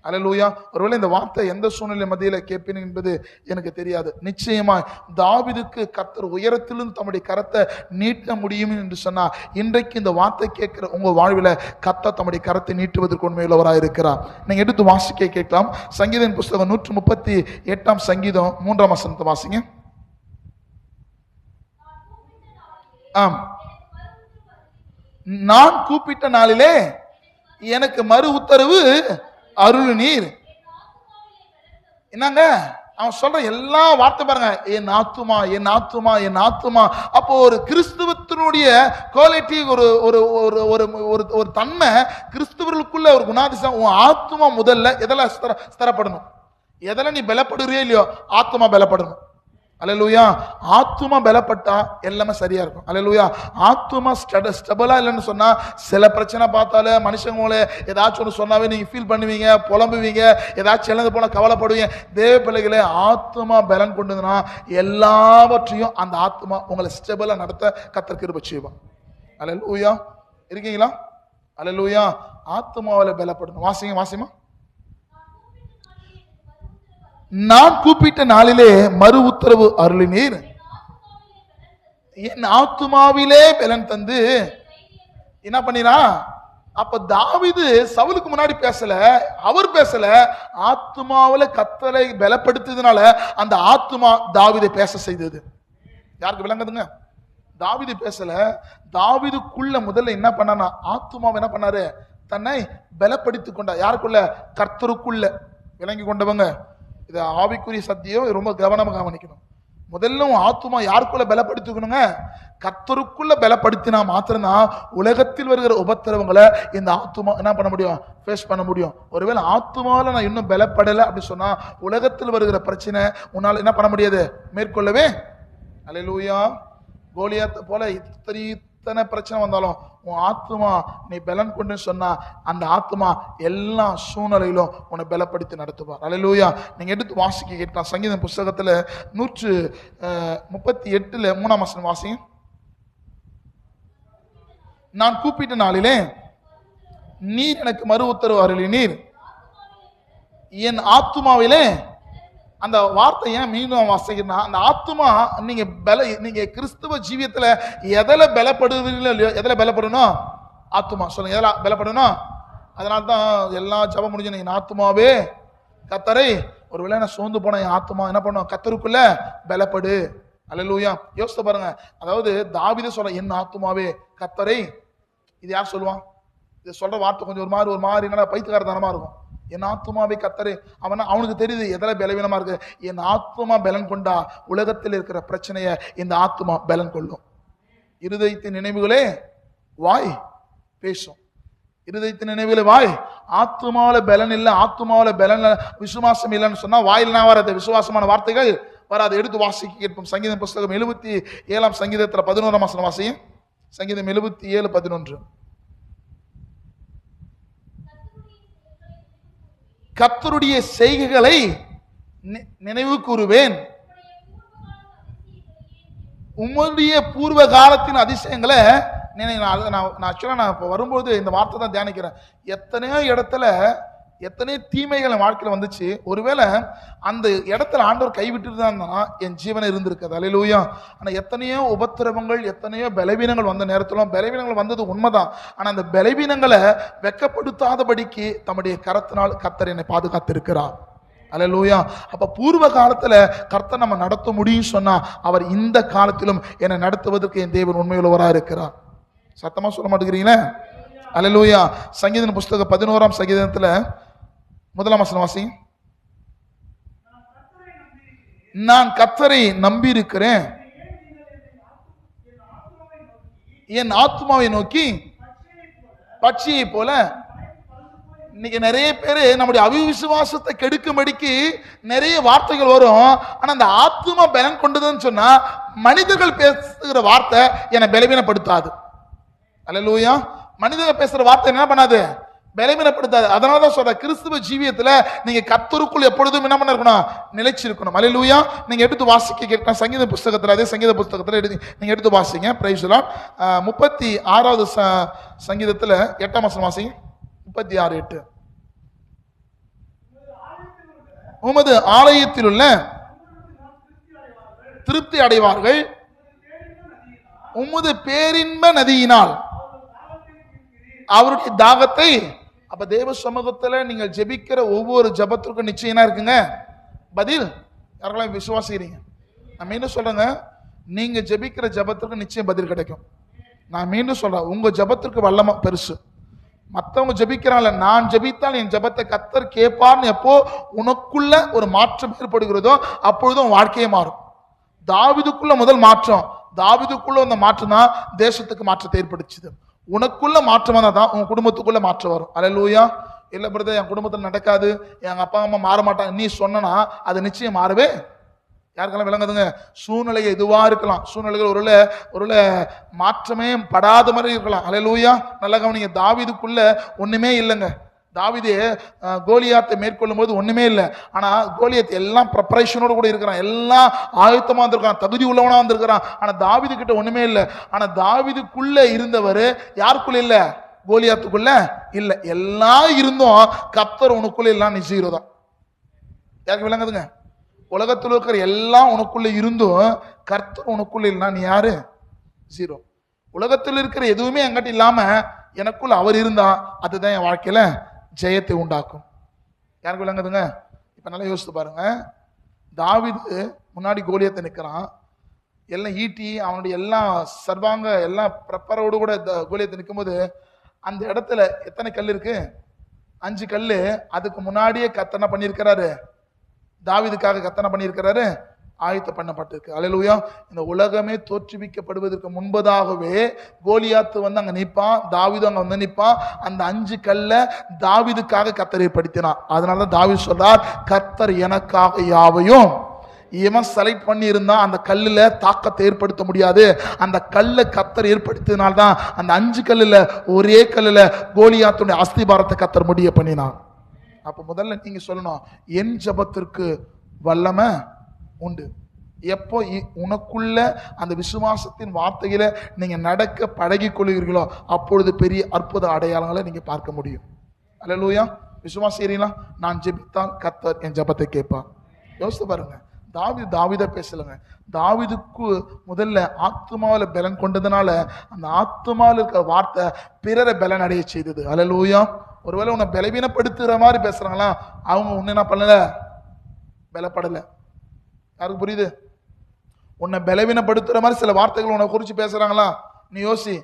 அல்லேலூயா. ஒருவேளை இந்த வார்த்தை எந்த சூழ்நிலை மத்தியில கேட்பேன் என்பது எனக்கு தெரியாது. நிச்சயமா தாவீதுக்கு கர்த்தர் உயரத்திலிருந்து தம்முடைய கரத்தை நீட்ட முடியும் என்று சொன்னா இன்றைக்கு இந்த வார்த்தை கேட்கிற உங்க வாழ்வில கர்த்தர் தம்முடைய கரத்தை நீட்டுவதற்கு உண்மையுள்ளவராக இருக்கிறார். நீங்க எடுத்து வாசிக்க கேட்கலாம். சங்கீதம் புஸ்தகம் 138ஆம் சங்கீதம் 3ஆம் வசனத்தை வாசிங்க. ஆம். நான் கூப்பிட்ட நாளிலே எனக்கு மறு உத்தரவு அருள் நீர். என்னங்க அவன் சொல்ற எல்லா வார்த்தை பாருங்க, என் ஆத்துமா என் ஆத்துமா என் ஆத்துமா. அப்போ ஒரு கிறிஸ்துவத்தினுடைய குவாலிட்டி, ஒரு ஒரு ஒரு தன்மை கிறிஸ்துவர்களுக்குள்ள ஒரு குணாதிசயம். உன் ஆத்துமா முதல்ல எதெல்லாம் ஸ்திரப்படணும், எதெல்லாம் நீ பலப்படுறியோ இல்லையோ ஆத்துமா பலப்படணும். அல்லேலூயா. ஆத்துமா பலப்பட்டா எல்லாமே சரியா இருக்கும். அல்லேலூயா. ஆத்துமா ஸ்டெபிளா இல்லைன்னு சொன்னா சில பிரச்சனை பார்த்தாலே மனுஷங்கள ஏதாச்சும் ஒன்று சொன்னாவே நீங்க ஃபீல் பண்ணுவீங்க, புலம்புவீங்க, ஏதாச்சும் இழந்து போனா கவலைப்படுவீங்க. தேவ பிள்ளைகளே, ஆத்துமா பலன் கொண்டதுன்னா எல்லாவற்றையும் அந்த ஆத்துமா உங்களை ஸ்டெபிளா நடத்த கர்த்தர் கிருபை செய்வார். அல்லேலூயா. இருக்கீங்களா? அல்லேலூயா. ஆத்துமாவில பலப்படணும். வாசிங்க வாசிமா. நான் கூப்பிட்ட நாளிலே மறு உத்தரவு அருளினீர், என் ஆத்துமாவிலே பலன் தந்து என்ன பண்ணினா அப்ப தாவீது சவுலுக்கு முன்னாடி பேசல, அவர் பேசல, ஆத்துமாவில கர்த்தரை பலப்படுத்தியதுனால அந்த ஆத்துமா தாவீதை பேச செய்தது. யாருக்கு விளங்குதுங்க? தாவீது பேசல, தாவீதுக்குள்ள முதல்ல என்ன பண்ணானா, ஆத்துமாவை என்ன பண்ணாரு, தன்னை பலப்படுத்திக் கொண்டார். யாருக்குள்ள? கர்த்தருக்குள்ள. விளங்கி கொண்டவங்க இது ஆவிக்குரிய சத்தியம் ரொம்ப கவனமா கவனிக்கணும். முதல்ல ஆத்துமா யாருக்குள்ள பலப்படுத்திக்கணுங்க? கர்த்தருக்குள்ள பலப்படுத்தினா மாத்திரம்தான் உலகத்தில் வருகிற உபத்திரவங்களை இந்த ஆத்துமா என்ன பண்ண முடியும், ஃபேஸ் பண்ண முடியும். ஒருவேளை ஆத்துமாவில் நான் இன்னும் பலப்படலை அப்படி சொன்னா உலகத்தில் வருகிற பிரச்சனை உன்னால் என்ன பண்ண முடியாது, மேற்கொள்ளவே. அல்லேலூயா. கோலியாத்தை போல இத்தனை பிரச்சனை வந்தாலும் உன் ஆத்துமா நீ பலன் கொண்டு சொன்னா அந்த ஆத்துமா எல்லா சூழ்நிலையிலும் உன்னை பலப்படுத்தி நடத்துவார். அல்லேலூயா. நீங்க எடுத்து வாசிக்க கேட்கலாம். சங்கீதம் புஸ்தகத்துல 138 3ஆம் வசனம் வாசிங்க. நான் கூப்பிட்ட நாளிலே நீர் எனக்கு மறு உத்தரவு அருளினீர், என் ஆத்துமாவிலே. அந்த வார்த்தையை மீண்டும் வாசிக்கிறா, அந்த ஆத்துமா நீங்க கிறிஸ்துவ ஜீவியத்துல எதில் பலப்படுவீங்களோ இல்லையோ, எதில் பலப்படணும்? ஆத்துமா. சொல்லுங்க, எதில் பலப்படணும்? அதனால தான் எல்லா ஜபம் முடிஞ்சு என் ஆத்துமாவே கர்த்தரை, ஒருவேளை நான் சோர்ந்து போன என் ஆத்துமா என்ன பண்ணும், கர்த்தருக்குள்ள பலப்படு. அல்லேலூயா. யோசித்து பாருங்க. அதாவது தாவீது சொல்ல, என் ஆத்துமாவே கர்த்தரை. இது யார் சொல்லுவான்? இது சொல்ற வார்த்தை கொஞ்சம் ஒரு மாதிரி என்னடா பைத்தியக்காரத்தனமா இருக்கும். என் ஆத்துமாவை கர்த்தரே. அவனுக்கு தெரியுது எதில் பலவீனமா இருக்கு. என் ஆத்துமா பலன் கொண்டா உலகத்தில் இருக்கிற பிரச்சனையை இந்த ஆத்துமா பலன் கொள்ளும். இருதயத்தின் நினைவுகளே வாய் பேசும். இருதயத்தின் நினைவுகளே வாய். ஆத்துமாவில பலன் இல்லை, ஆத்துமாவில பலன் விசுவாசம் இல்லைன்னு சொன்னா வாயில்னா வராது, விசுவாசமான வார்த்தைகள் வராது. எடுத்து வாசிக்க கேட்போம். சங்கீதம் புஸ்தகம் 77 சங்கீதத்தில் 11ஆம் வசனம் வாசியும். சங்கீதம் 77:11. கர்த்தருடைய செய்கைகளை நினைவு கூறுவேன், உம்முடைய பூர்வ காலத்தின் அதிசயங்களை நான் இப்போ வரும்போது இந்த வார்த்தை தான் தியானிக்கிறேன். எத்தனையோ இடத்துல எத்தனையோ தீமைகள் என் வாழ்க்கையில் வந்துச்சு. ஒருவேளை அந்த இடத்துல ஆண்டவர் கைவிட்டு தான் என் ஜீவனை இருந்திருக்குது. அல்லேலூயா. ஆனால் எத்தனையோ உபத்திரவங்கள், எத்தனையோ பலவீனங்கள் வந்த நேரத்திலும், பலவீனங்கள் வந்தது உண்மைதான். ஆனால் அந்த பலவீனங்களை வெட்கப்படுத்தாதபடிக்கு தம்முடைய கரத்தினால் கர்த்தர் என்னை பாதுகாத்திருக்கிறார். அல்லேலூயா. அப்ப பூர்வ காலத்துல கர்த்தர் நம்ம நடத்த முடியும் சொன்னா அவர் இந்த காலத்திலும் என்னை நடத்துவதற்கு என் தேவன் உண்மையுள்ளவராக இருக்கிறார். சத்தமா சொல்ல மாட்டேங்கிறீங்களே? அல்லேலூயா. சங்கீதம் புஸ்தகம் 11ஆம் சங்கீதத்துல 1ஆம் வசனம் வாசி. நான் கர்த்தரை நம்பி இருக்கிறேன், என் ஆத்துமாவை நோக்கி பட்சியை போல. இன்னைக்கு நிறைய பேரு நம்முடைய அவிசுவாசத்தை கெடுக்கும்படிக்கு நிறைய வார்த்தைகள் வரும். ஆனா அந்த ஆத்துமா பலன் கொண்டதுன்னு சொன்னா மனிதர்கள் பேசுகிற வார்த்தை என்னை பலவீனப்படுத்தாது. அல்லேலூயா. மனிதர்கள் பேசுற வார்த்தை என்ன பண்ணாது, பலவீனப்படுத்தாது. அதனாலதான் சொல்ற, கிறிஸ்துவ ஜீவியத்துல நீங்க கர்த்தருக்குள் எப்பொழுதும் என்ன பண்ண இருக்கணும், நிலைச்சிருக்கணும். அல்லேலூயா. நீங்க எடுத்து வாசிக்க கேட்கலாம். சங்கீத புஸ்தகத்துல, அதே சங்கீத புஸ்தகத்துல நீங்க எடுத்து வாசிங்க. Praise the Lord. 36வது சங்கீதத்துல 8ஆம் வசனம் வாசிங்க. 36:8. உமது ஆலயத்தில் உள்ள திருப்தி அடைவார்கள், உமது பேரின்ப நதியினால் அவருடைய தாகத்தை. அப்ப தேவ சமூகத்துல நீங்கள் ஜெபிக்கிற ஒவ்வொரு ஜபத்திற்கும் நிச்சயம் இருக்குங்க பதில். யாரெல்லாம் விசுவாசிக்கிறீங்க? நான் மீண்டும் சொல்றேங்க, நீங்க ஜெபிக்கிற ஜபத்திற்கு நிச்சயம் பதில் கிடைக்கும். நான் மீண்டும் சொல்றேன், உங்க ஜபத்திற்கு வல்லமை பெருசு. மற்றவங்க ஜெபிக்கிறாங்க, நான் ஜெபித்தால் என் ஜெபத்தை கர்த்தர் கேட்பார்னு எப்போ உனக்குள்ள ஒரு மாற்றம் ஏற்படுகிறதோ அப்பொழுதும் வாழ்க்கையே மாறும். தாவீதுக்குள்ள முதல் மாற்றம், தாவீதுக்குள்ள அந்த மாற்றம் தான் தேசத்துக்கு மாற்றத்தை ஏற்படுச்சுது. உனக்குள்ள மாற்றம் வந்தா தான் உன் குடும்பத்துக்குள்ள மாற்றம் வரும். அல்லேலூயா. இல்ல பிரதர், என் குடும்பத்தில் நடக்காது, எங்க அப்பா அம்மா மாற மாட்டாங்க நீ சொன்னா அது நிச்சயம் மாறவே. யாருக்கெல்லாம் விளங்குதுங்க? சூழ்நிலை எதுவா இருக்கலாம், சூழ்நிலைகள் ஒரு மாற்றமே படாத மாதிரி இருக்கலாம். அல்லேலூயா. நல்ல கவனிங்க. தாவீதுக்குள்ள ஒண்ணுமே இல்லைங்க. தாவீது கோலியாத்தை மேற்கொள்ளும் போது ஒண்ணுமே இல்லை. ஆனா கோலியாத் எல்லாம் ப்ரிப்பரேஷனோட கூட இருக்கிறான், எல்லாம் ஆயத்தமா வந்திருக்கான், தகுதி உள்ளவனா வந்திருக்கிறான். ஆனா தாவீது கிட்ட ஒண்ணுமே இல்லை. ஆனா தாவீதுக்குள்ள இருந்தவர் யாருக்குள்ள இல்ல, கோலியாத்துக்குள்ள இல்ல. எல்லாம் இருந்தும் கர்த்தர் உனக்குள்ள எல்லாம் நீ ஜீரோ தான். யாருக்கு விளங்குதுங்க? உலகத்தில் இருக்கிற எல்லாம் உனக்குள்ள இருந்தும் கர்த்தர் உனக்குள்ள இல்லைன்னா நீ யாரு? ஜீரோ. உலகத்தில் இருக்கிற எதுவுமே என்கிட்ட இல்லாம எனக்குள்ள அவர் இருந்தா அதுதான் என் வாழ்க்கையில ஜெயத்தை உண்டாக்கும். யாருக்கு விளங்குதுங்க? இப்ப நல்லா யோசித்து பாருங்க. தாவீது முன்னாடி கோலியாத்தை நிற்கிறான், எல்லாம் ஈட்டி அவனுடைய எல்லாம் சர்வாங்க எல்லாம் பிரப்பரோடு கூட கோலியாத்தை நிற்கும் போது அந்த இடத்துல எத்தனை கல் இருக்கு? 5 கல்லு. அதுக்கு முன்னாடியே கத்தனை பண்ணியிருக்கிறாரு, தாவீதுக்காக கத்தனை பண்ணியிருக்கிறாரு, ஆயத்த பண்ணப்பட்டிருக்கு. அல்லேலூயா. இந்த உலகமே தோற்றுவிக்கப்படுவதற்கு முன்பதாகவே கோலியாத்து வந்து அங்க நிற்பான், தாவீது அங்க வந்து நிற்பான். அந்த 5 கல்ல தாவீதுக்காக கர்த்தர் ஏற்படுத்தினார். அதனாலதான் தாவீது சொல்றார், கர்த்தர் எனக்காக யாவையும். இவன் செலக்ட் பண்ணி இருந்தா அந்த கல்லுல தாக்கத்தை ஏற்படுத்த முடியாது. அந்த கல்லை கர்த்தர் ஏற்படுத்தினால்தான் அந்த 5 கல்லுல ஒரே கல்லுல கோலியாத்துடைய அஸ்திபாரத்தை கர்த்தர் முடிய பண்ணினான். அப்ப முதல்ல நீங்க சொல்லணும், என் ஜெபத்திற்கு வல்லமை உண்டு. எப்போ உனக்குள்ள அந்த விசுவாசத்தின் வார்த்தையில நீங்க நடக்க பழகி கொள்கிறீர்களோ அப்பொழுது பெரிய அற்புத அடையாளங்களை நீங்க பார்க்க முடியும். அல்லேலூயா. விசுவாசம் ஏறினா நான் ஜெபித்தான் கர்த்தர் என் ஜெபத்தை கேட்பான். யோசித்து பாருங்க. தாவீத பேசலங்க. தாவீதுக்கு முதல்ல ஆத்துமாவில பலன் கொண்டதுனால அந்த ஆத்துமாவில் இருக்கிற வார்த்தை பிறரை பலன் அடைய செய்தது. அல்லேலூயா. ஒருவேளை உன்னை பலவீனப்படுத்துற மாதிரி பேசுறாங்களா, அவங்க உன்னை என்ன பண்ணல, பலப்படல. யாருக்கு புரியுது? உன்னை பலவீனப்படுத்துற மாதிரி சில வார்த்தைகள் உன்னை குறிச்சு பேசுறாங்களா, நீ யோசி,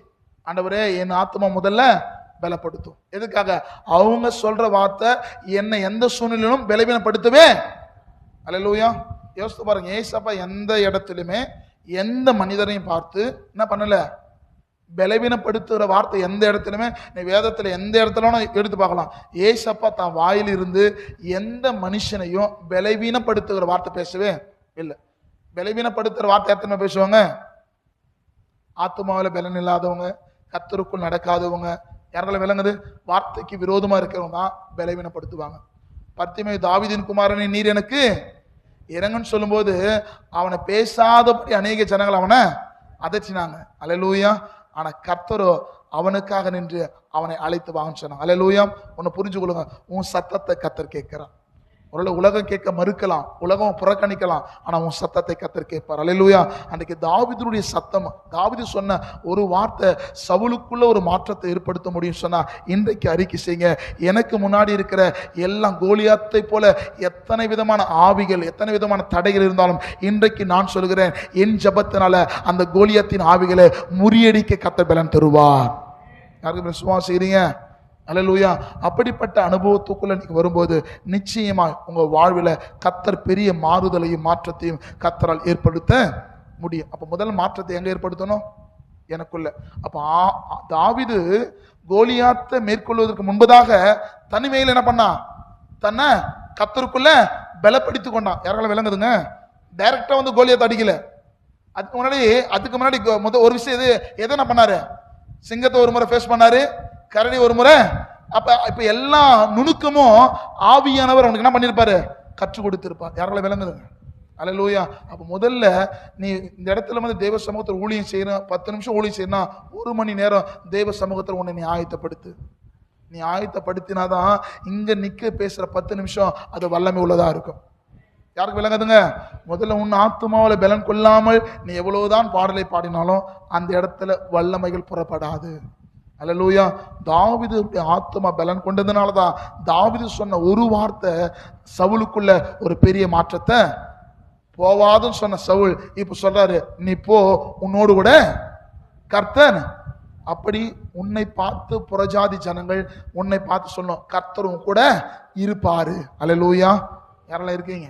ஆண்டவரே என் ஆத்மா முதல்ல பலப்படுத்தும். எதுக்காக? அவங்க சொல்ற வார்த்தை என்னை எந்த சூழ்நிலையிலும் பலவீனப்படுத்தவே. அல்லேலூயா. யோசித்து பாருங்க. ஏசப்பா எந்த இடத்துலையுமே எந்த மனிதரையும் பார்த்து என்ன பண்ணல, பலவீனப்படுத்துகிற வார்த்தை எந்த இடத்துலையுமே நீ வேதத்துல எந்த இடத்துல எடுத்து பார்க்கலாம். ஏசப்பா தான் வாயில் இருந்து எந்த மனுஷனையும் பலவீனப்படுத்துகிற வார்த்தை பேசவே இல்லை. பலவீனப்படுத்துகிற வார்த்தை எத்தனை பேசுவாங்க? ஆத்துமாவில் பலன் இல்லாதவங்க, கர்த்தருக்குள் நடக்காதவங்க, யாரால விளங்குது, வார்த்தைக்கு விரோதமா இருக்கிறவங்க தான் பலவீனப்படுத்துவாங்க. பர்த்திமேயு தாவீதின் குமாரனை நீர் எனக்கு இறங்குன்னு சொல்லும்போது அவனை பேசாதபடி அநேக ஜனங்கள் அவனை அதற்றினாங்க. அல்லேலூயா. ஆனா கர்த்தரோ அவனுக்காக நின்று அவனை அழைத்து வாங்கன்னு சொன்னாங்க. அல்லேலூயா. ஒன்னு புரிஞ்சு கொள்ளுங்க, உன் சத்தத்தை கர்த்தர் கேட்கிறான். ஒருவேளை உலகம் கேட்க மறுக்கலாம், உலகம் புறக்கணிக்கலாம், ஆனா உன் சத்தத்தை கர்த்தர் கேட்பார். அல்லேலூயா. அன்றைக்கு தாவீதுடைய சத்தம், தாவீது சொன்ன ஒரு வார்த்தை சவுலுக்குள்ள ஒரு மாற்றத்தை ஏற்படுத்த முடியும் சொன்னா இன்றைக்கு அறிக்கை செய்யுங்க. எனக்கு முன்னாடி இருக்கிற எல்லாம் கோலியாத்தை போல எத்தனை விதமான ஆவிகள், எத்தனை விதமான தடைகள் இருந்தாலும் இன்றைக்கு நான் சொல்கிறேன், என் ஜெபத்தினால அந்த கோலியாத்தின் ஆவிகளை முறியடிக்க கர்த்தர் பலன் தருவார். யாருக்கு விசுவாசம் செய்றீங்க? அல்லேலூயா. அப்படிப்பட்ட அனுபவத்துக்குள்ள நீங்க வரும்போது நிச்சயமா உங்க வாழ்வில் கர்த்தர் பெரிய மாறுதலையும் மாற்றத்தையும் கர்த்தரால் ஏற்படுத்த முடியும். அப்ப முதல் மாற்றத்தை எங்க ஏற்படுத்தணும்? எனக்குள்ள. அப்ப தாவீது கோலியாத்தை மேற்கொள்வதற்கு முன்பதாக தனிமையில் என்ன பண்ணா, தன்னை கர்த்தருக்குள்ள பலப்படுத்திக் கொண்டான். யாரால விளங்குதுங்க? டைரக்டா வந்து கோலியாத்தை அடிக்கல. அதுக்கு முன்னாடி ஒரு விஷயம் எதை என்ன பண்ணாரு? சிங்கத்தை ஒரு முறை ஃபேஸ் பண்ணாரு, கரடி ஒரு முறை. இப்ப எல்லா நுணுக்கமும் ஆவியானவர் அவனுக்கு என்ன பண்ணிருப்பாரு? கற்றுக் கொடுத்திருப்பார். யாரால விளங்குதுங்க? அல்லேலூயா. அப்ப முதல்ல நீ இந்த இடத்துல வந்து தேவ சமூகத்தில் ஊழியம் செய்யணும். 10 நிமிஷம் ஊழியம் செய்யணும், 1 மணி நேரம் தேவ சமூகத்தில் உன்னை நீ ஆயத்தப்படுத்து. நீ ஆயத்தப்படுத்தினாதான் இங்க நிக்க பேசுற 10 நிமிஷம் அது வல்லமை உள்ளதா இருக்கும். யாருக்கு விளங்குதுங்க? முதல்ல உன் ஆத்துமாவில் பலன் கொள்ளாமல் நீ எவ்வளவுதான் பாடலை பாடினாலும் அந்த இடத்துல வல்லமைகள் புறப்படாது. அல்லேலூயா. தாவீது ஆத்துமா பலன் கொண்டதுனாலதான் தாவீது சொன்ன ஒரு வார்த்தை சவுலுக்குள்ள ஒரு பெரிய மாற்றத்தை, போவாதுன்னு சொன்ன சவுல் இப்ப சொல்றாரு, நீ போ, உன்னோடு கூட கர்த்தர். அப்படி உன்னை பார்த்து புறஜாதி ஜனங்கள் உன்னை பார்த்து சொல்லணும், கர்த்தரும் கூட இருப்பாரு. அல்லேலூயா. யாரெல்லாம் இருக்கீங்க?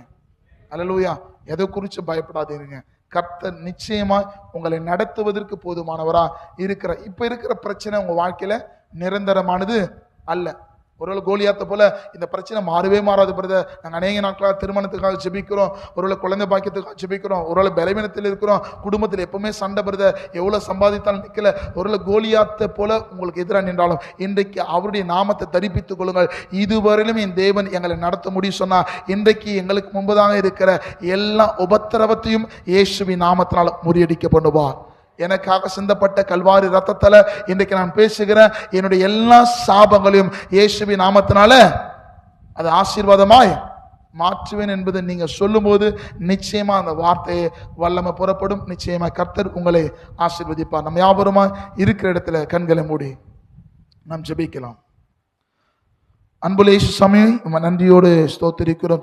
அல்லேலூயா. எதை குறித்து பயப்படாதீங்க. கர்த்தர் நிச்சயமா உங்களை நடத்துவதற்கு போதுமானவரா இருக்கிற. இப்ப இருக்கிற பிரச்சனை உங்க வாழ்க்கையில நிரந்தரமானது அல்ல. ஒருவேளை கோலியாத்தை போல இந்த பிரச்சனை மாறவே மாறாது பிரதர். நாங்கள் அநேக நாட்களாக திருமணத்துக்காக ஜெபிக்கிறோம், ஒருவேளை குழந்தை பாக்கியத்துக்காக ஜெபிக்கிறோம், ஒருவேளை பலவீனத்தில் இருக்கிறோம், குடும்பத்தில் எப்பவுமே சண்டை பிரதர், எவ்வளவு சம்பாதித்தாலும் நிற்கல. ஒருவேளை கோலியாத்தை போல உங்களுக்கு எதிராக நின்றாலும் இன்றைக்கு அவருடைய நாமத்தை தரிப்பித்துக் கொள்ளுங்கள். இதுவரையிலும் என் தேவன் எங்களை நடத்த முடியும் சொன்னா இன்றைக்கு எங்களுக்கு முன்பதாக இருக்கிற எல்லா உபத்திரவத்தையும் இயேசுவின் நாமத்தினால் முறியடிக்கப்படுவார். எனக்காக சிந்தப்பட்ட கல்வாரி ரத்தத்தால இன்றைக்கு நான் பேசுகிறேன். என்னுடைய எல்லா சாபங்களையும் இயேசுவின் நாமத்தினால அது ஆசீர்வாதமாய் மாற்றுவேன் என்பதை நீங்க சொல்லும் போது நிச்சயமா அந்த வார்த்தையை வல்லமை புறப்படும். நிச்சயமா கர்த்தர் உங்களை ஆசீர்வதிப்பார். நம்ம யாவருமா இருக்கிற இடத்துல கண்களை மூடி நாம் ஜெபிக்கலாம். அன்புள்ள இயேசு சாமி, உம்மை நன்றியோடு ஸ்தோத்திரிக்கிறோம்.